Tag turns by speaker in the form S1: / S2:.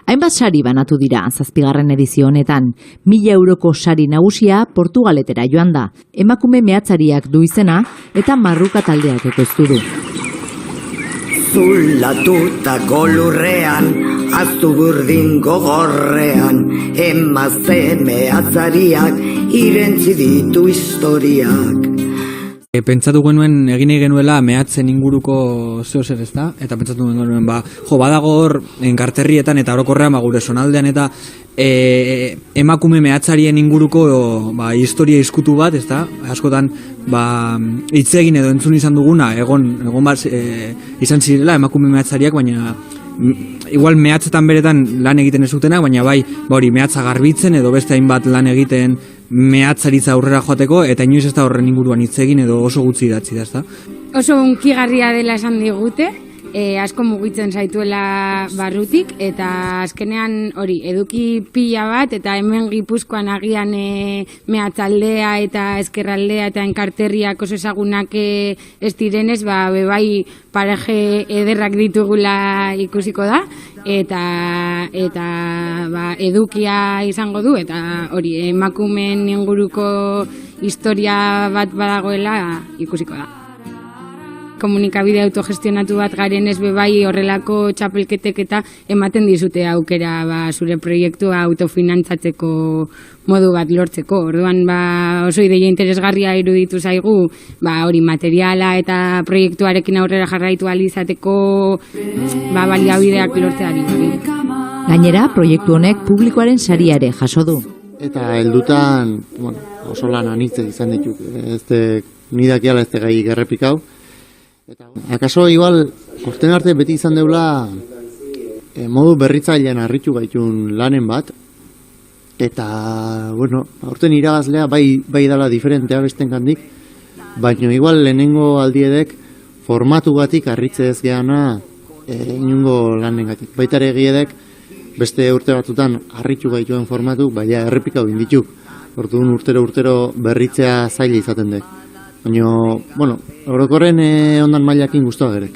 S1: Hainbat sari banatu dira 7. edizio honetan. 1.000 euroko sari nagusia Portugaletera joan da. Emakume mehatzariak du izena eta marruka taldeak ekoiztu du.
S2: Zulatuta golurrean, aztu burdin gogorrean, emazte mehatzariak irentzi ditu historiak.
S3: Pentsatu genuen egin genuela mehatzen inguruko zeozer, ezta? Eta pentsatu genuen, badago hor karterrietan eta orokorrean gure zonaldean eta emakume mehatzarien inguruko historia izkutu bat, ezta? Askotan hitz egin edo entzun izan duguna, egon bat izan zirela emakume mehatzariak, baina igual mehatzetan beretan lan egiten ez dutenak, baina hori mehatza garbitzen edo beste hainbat lan egiten mehatzaritza aurrera joateko, eta inoiz ez da horren inguruan hitz egin edo oso gutxi idatzi da, ezta?
S4: Oso unkigarria dela esan digute, asko mugitzen zaituela barrutik, eta azkenean hori eduki pila bat, eta hemen Gipuzkoan agian mehatzaldea eta ezkerraldea eta enkarterriak oso ezagunak ez direnez, bebai pareje ederrak ditugula ikusiko da, eta edukia izango du, eta hori emakumeen inguruko historia bat badagoela ikusiko da. Komunikabide autogestionatu bat garen ez bebai horrelako txapelketek eta ematen dizute aukera zure proiektua autofinantzatzeko modu bat lortzeko. Orduan oso ideia interesgarria iruditu zaigu hori materiala eta proiektuarekin aurrera jarraitu ahal izateko baliabideak lortzeari.
S1: Gainera, proiektu honek publikoaren saria ere jaso du.
S5: Eta heldutan oso lan anitzek izan dituk. Nidakiala ez gai gerrepikau. Akaso, igual, urten arte beti izan deula modu berritzailean harritu gaitun lanen bat, eta, urten iragazlea bai dala diferentea besten kandik, baina igual lehenengo aldiedek formatu batik harritze ez geana inungo lanen gatik. Baitare egiedek beste urte batutan harritu gaituen formatu, baina errepikau indituk, orduan urtero berritzea zaila izaten dek. Baina, orokorren ondan mailakin guztua gerek.